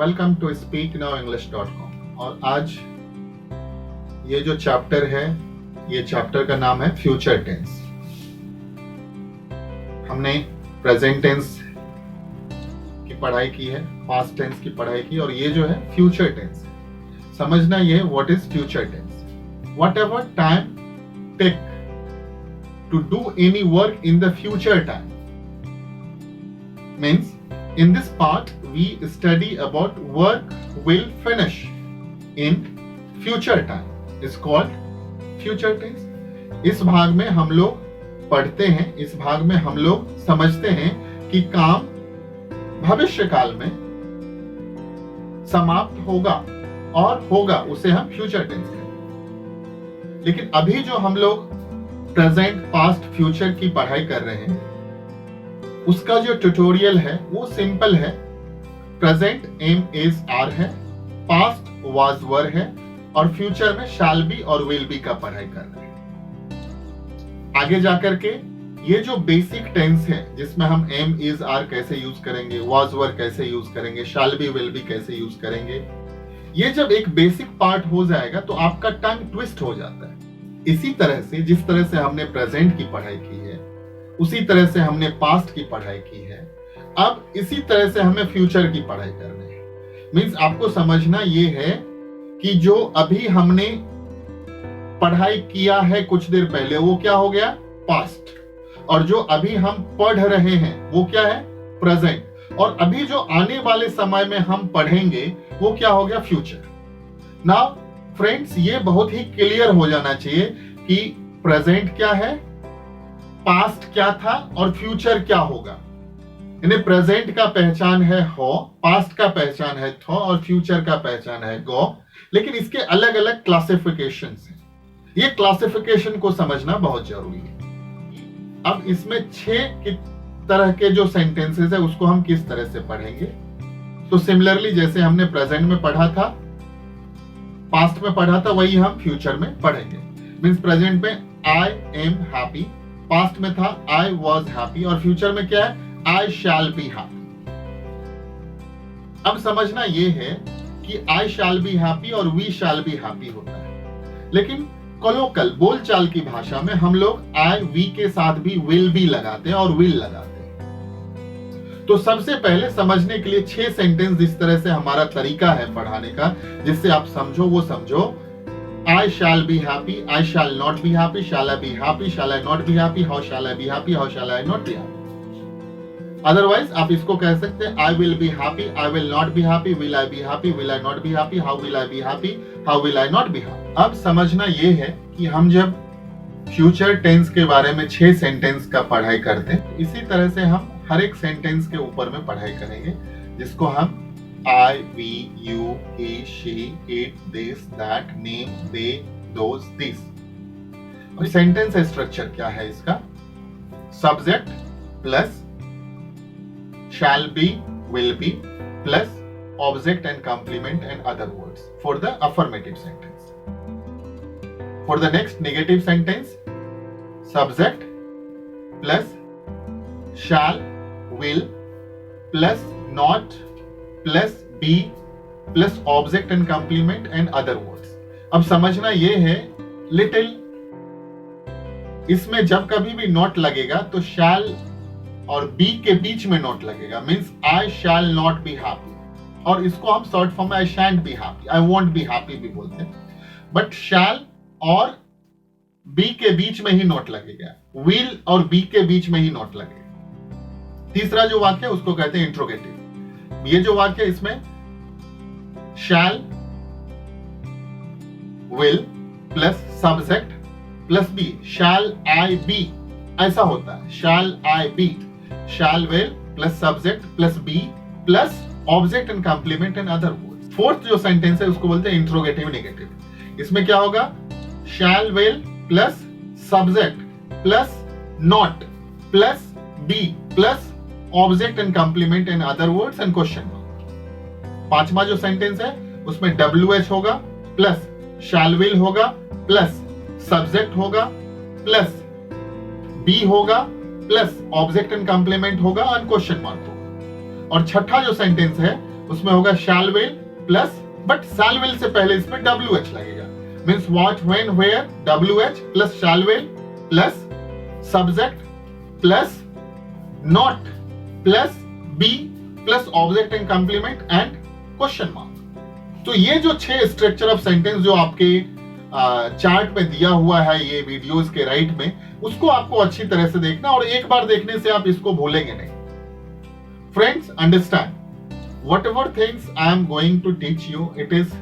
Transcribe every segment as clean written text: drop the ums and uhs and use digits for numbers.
Welcome to speaknowenglish.com। और आज ये जो चैप्टर है, ये चैप्टर का नाम है फ्यूचर टेंस। हमने प्रेजेंट टेंस की पढ़ाई की है, पास्ट टेंस की पढ़ाई की, और ये जो है फ्यूचर टेंस है। समझना ये what is future tense. Whatever time take to do any work in the future time means in this part we study about work will finish in future time is called future tense। इस भाग में हम लोग पढ़ते हैं, इस भाग में हम लोग समझते हैं कि काम भविष्य काल में समाप्त होगा और होगा, उसे हम फ्यूचर टेंस कहते हैं। लेकिन अभी जो हम लोग प्रेजेंट, पास्ट, फ्यूचर की पढ़ाई कर रहे हैं, उसका जो ट्यूटोरियल है वो सिंपल है। प्रेजेंट एम इज आर है, पास्ट वाज वर है, और फ्यूचर में शैल बी और विल बी का पढ़ाई कर रहे हैं। आगे जाकर के ये जो बेसिक टेंस है, जिसमें हम एम इज आर कैसे यूज करेंगे, वाज वर कैसे यूज करेंगे, शैल बी विल बी कैसे यूज करेंगे, ये जब एक बेसिक पार्ट हो जाएगा तो आपका टंग ट्विस्ट हो जाता है। इसी तरह से जिस तरह से हमने प्रेजेंट की पढ़ाई की है, उसी तरह से हमने पास्ट की पढ़ाई की है, अब इसी तरह से हमें फ्यूचर की पढ़ाई करनी है। मींस आपको समझना ये है कि जो अभी हमने पढ़ाई किया है कुछ देर पहले, वो क्या हो गया, पास्ट, और जो अभी हम पढ़ रहे हैं वो क्या है, प्रेजेंट, और अभी जो आने वाले समय में हम पढ़ेंगे वो क्या हो गया, फ्यूचर। नाउ फ्रेंड्स, ये बहुत ही क्लियर हो जाना चाहिए कि प्रेजेंट क्या है, पास्ट क्या था और फ्यूचर क्या होगा। यानी प्रेजेंट का पहचान है हो, पास्ट का पहचान है थो, और फ्यूचर का पहचान है गो। लेकिन इसके अलग अलग क्लासिफिकेशंस हैं। ये क्लासिफिकेशन को समझना बहुत जरूरी है। अब इसमें 6 तरह के जो सेंटेंसेस है उसको हम किस तरह से पढ़ेंगे। तो सिमिलरली जैसे हमने प्रेजेंट में पढ़ा था, पास्ट में पढ़ा था, वही हम फ्यूचर में पढ़ेंगे। मींस प्रेजेंट में आई एम हैप्पी, पास्ट में था आई वॉज हैप्पी, और फ्यूचर में क्या है, आई शैल बी हैप्पी। अब समझना यह है कि आई शैल बी हैप्पी और वी शैल बी हैप्पी होता है, लेकिन कोलोकल बोलचाल की भाषा में हम लोग आई वी के साथ भी विल भी लगाते हैं और विल लगाते हैं। तो सबसे पहले समझने के लिए 6 सेंटेंस जिस तरह से हमारा तरीका है पढ़ाने का, जिससे आप समझो वो समझो। I shall be happy, I shall not be happy, shall I be happy, shall I not be happy, how shall I be happy, how shall I not be happy। Otherwise आप इसको कह सकते हैं I will be happy, I will not be happy, will I be happy, will I not be happy, how will I be happy, how will I not be happy। अब समझना ये है कि हम जब फ्यूचर टेंस के बारे में 6 सेंटेंस का पढ़ाई करते हैं, इसी तरह से हम हर एक सेंटेंस के ऊपर में पढ़ाई करेंगे, जिसको हम I, we, you, he, she, it, this, that, name, they, those, this। और सेंटेंस स्ट्रक्चर क्या है इसका, subject plus shall be, will be, plus object and complement and other words for the affirmative sentence। For the next negative sentence, subject plus shall, will, plus not, plus be, plus object and complement and other words. अब समझना ये है, little, इसमें जब कभी भी not लगेगा तो शैल और बी के बीच में नॉट लगेगा। Means I shall not be happy, और इसको हम शॉर्ट फॉर्म में I shan't be happy, I won't be happy भी बोलते हैं। बट शैल और बी के बीच में ही नॉट लगेगा, विल और बी के बीच में ही नॉट लगेगा। तीसरा जो वाक्य है उसको कहते हैं इंट्रोगेटिव। ये जो वाक्य, इसमें shall, will plus subject plus be, shall I be, ऐसा होता है। Shall I be, shall will plus subject plus be plus object and complement and other words. Fourth जो सेंटेंस है उसको बोलते हैं इंट्रोगेटिव नेगेटिव। इसमें क्या होगा, shall will plus subject plus not plus be plus object and complement and other words and question mark. पांचवा जो सेंटेंस है उसमें WH होगा प्लस शैल विल होगा प्लस सब्जेक्ट होगा प्लस बी होगा प्लस ऑब्जेक्ट एंड कंप्लीमेंट होगा और क्वेश्चन मार्क होगा। और छठा जो सेंटेंस है उसमें होगा shall will plus, but shall will से पहले इसमें WH लगेगा, means what, when, where, WH plus shall will plus subject plus not plus be plus object and complement and question mark. तो ये जो 6 स्ट्रक्चर ऑफ सेंटेंस जो आपके chart में दिया हुआ है ये वीडियोस के राइट में, उसको आपको अच्छी तरह से देखना, और एक बार देखने से आप इसको भूलेंगे नहीं। Friends, understand, whatever things I am going to teach you, it is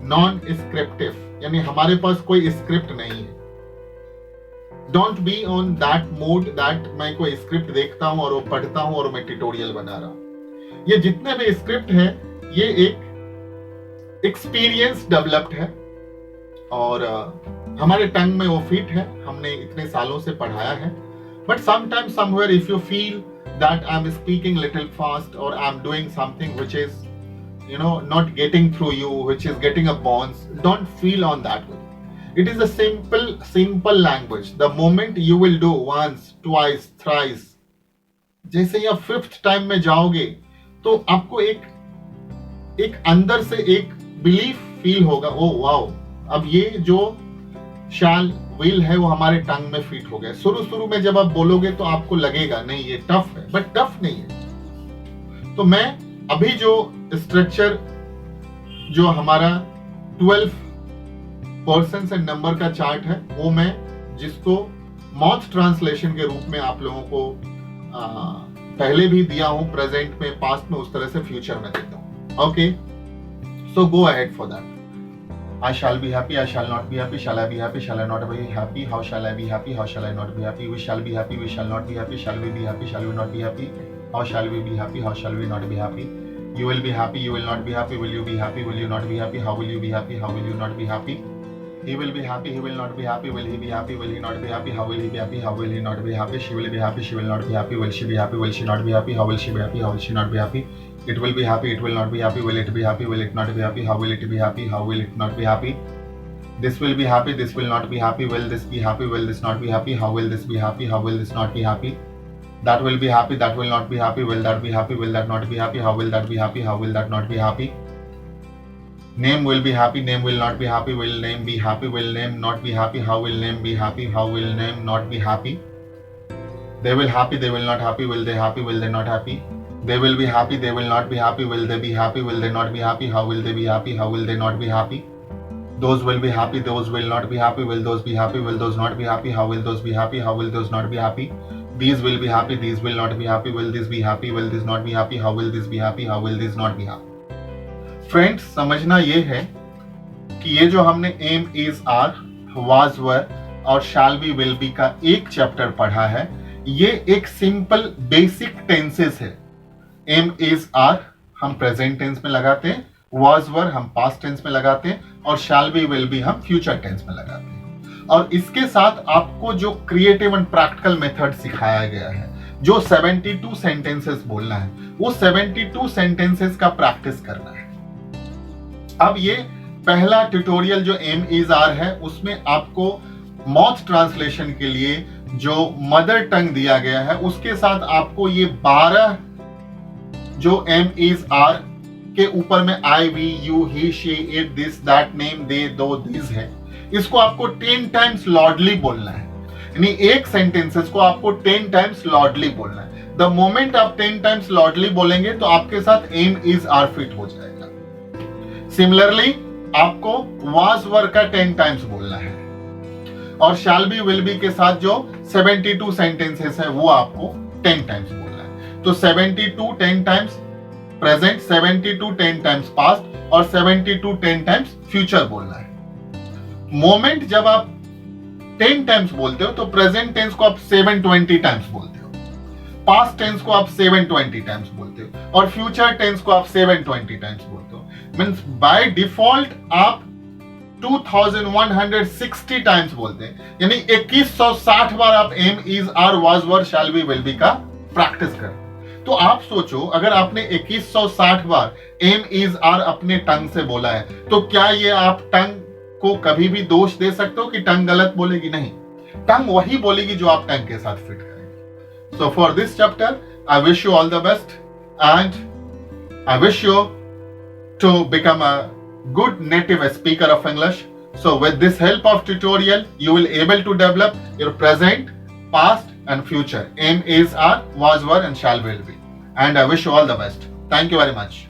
non-scriptive, यानी हमारे पास कोई स्क्रिप्ट नहीं है। Don't be on that mode that मैं कोई स्क्रिप्ट देखता हूं और वो पढ़ता हूं और मैं ट्यूटोरियल बना रहा हूं। ये जितने भी स्क्रिप्ट है ये एक एक्सपीरियंस डेवलप्ड है, और हमारे टंग में वो फिट है, हमने इतने सालों से पढ़ाया है। But sometime somewhere if you feel that I'm speaking little fast or I'm doing something which is, you know, not getting through you, which is getting a bonds, don't feel on that way. It is a simple language. The moment you will do once, twice, thrice, जैसे ही आप 5th time में जाओगे तो आपको एक अंदर से एक बिलीफ फील होगा, ओ वाओ, अब ये जो शैल विल है वो हमारे टंग में फिट हो गया। शुरू में जब आप बोलोगे तो आपको लगेगा नहीं ये टफ है, बट टफ नहीं है। तो मैं अभी जो स्ट्रक्चर जो हमारा 12 पर्सन्स एंड नंबर का चार्ट है वो मैं जिसको मॉथ ट्रांसलेशन के रूप में आप लोगों को पहले भी दिया हूं, प्रेजेंट में, पास्ट में, उस तरह से फ्यूचर में देता हूं। Okay, so go ahead for that. I shall be happy, I shall not be happy, shall I be happy, shall I not be happy, how shall I be happy, how shall I not be happy, we shall be happy, we shall not be happy, shall we be happy, shall we not be happy, how shall we be happy, how shall we not be happy, you will be happy, you will not be happy, will you be happy, will you not be happy, how will you be happy, how will you not be happy, he will be happy, he will not be happy, will he be happy, will he not be happy, how will he be happy, how will he not be happy, she will be happy, she will not be happy, will she be happy, will she not be happy, how will she be happy, how will she not be happy, it will be happy, it will not be happy, will it be happy, will it not be happy, how will it be happy, how will it not be happy, this will be happy, this will not be happy, will this be happy, will this not be happy, how will this be happy, how will this not be happy, that will be happy, that will not be happy, will that be happy, will that not be happy, how will that be happy, how will that not be happy, name will be happy, name will not be happy, will name be happy, will name not be happy, how will name be happy, how will name not be happy, they will happy, they will not happy, will they happy, will they not happy, they will be happy, they will not be happy, will they be happy, will they not be happy, how will they be happy, how will they not be happy, those will be happy, those will not be happy, will those be happy, will those not be happy, how will those be happy, how will those not be happy, these will be happy, these will not be happy, will this be happy, will this not be happy, how will this be happy, how will this not be happy। Friends, समझना ये है कि ये जो हमने am is are, was were और shall be will be का एक चैप्टर पढ़ा है, ये एक सिंपल बेसिक टेंसेस है। एम इज आर हम प्रेजेंट टेंस में लगाते हैं, was were हम पास्ट टेंस में लगाते हैं, और shall be will be हम फ्यूचर टेंस में लगाते हैं। और इसके साथ आपको जो क्रिएटिव एंड प्रैक्टिकल मेथड सिखाया गया है, जो 72 सेंटेंसेस बोलना है, वो 72 सेंटेंसेस का प्रैक्टिस करना है। अब ये पहला ट्यूटोरियल जो एम इज आर है, उसमें आपको मॉथ ट्रांसलेशन के लिए जो मदर टंग दिया गया है, उसके साथ आपको ये 12 जो एम इज आर के ऊपर में I, we, you, he, she, it, this, that, name, they, दो, दिस है, इसको आपको 10 टाइम्स लॉर्डली बोलना है। यानी एक सेंटेंसेस को आपको 10 टाइम्स लॉर्डली बोलना है। द मोमेंट आप 10 टाइम्स लॉर्डली बोलेंगे तो आपके साथ एम इज आर फिट हो जाएगा। सिमिलरली आपको वाज वर का 10 टाइम्स बोलना है, और शैल बी विल बी के साथ जो 72 सेंटेंसेस है वो आपको 10 टाइम्स बोलना है। तो 72 10 टाइम्स प्रेजेंट, 72 10 टाइम्स पास्ट, और 72 10 टाइम्स फ्यूचर बोलना है। मोमेंट जब आप 10 टाइम्स बोलते हो तो प्रेजेंट टेंस को आप 720 टाइम्स बोलते हो, पास्ट टेंस को आप 720 टाइम्स बोलते हो, और फ्यूचर टेंस को आप 720 टाइम्स बोलते हो। मींस बाय डिफॉल्ट आप 2160 टाइम्स बोलते हैं, यानी 2160 बार आप am is are, was were, shall be, will be का प्रैक्टिस करते। तो आप सोचो, अगर आपने 2160 बार एम इज आर अपने टंग से बोला है, तो क्या ये आप टंग को कभी भी दोष दे सकते हो कि टंग गलत बोलेगी? नहीं, टंग वही बोलेगी जो आप टंग के साथ फिट करेंगे। So for this chapter I wish you all the best, and I wish you to become a good native speaker of English. So with this help of tutorial, you will able to develop your present, past and future. Am, is, are, was, were and shall, will be. And I wish you all the best. Thank you very much.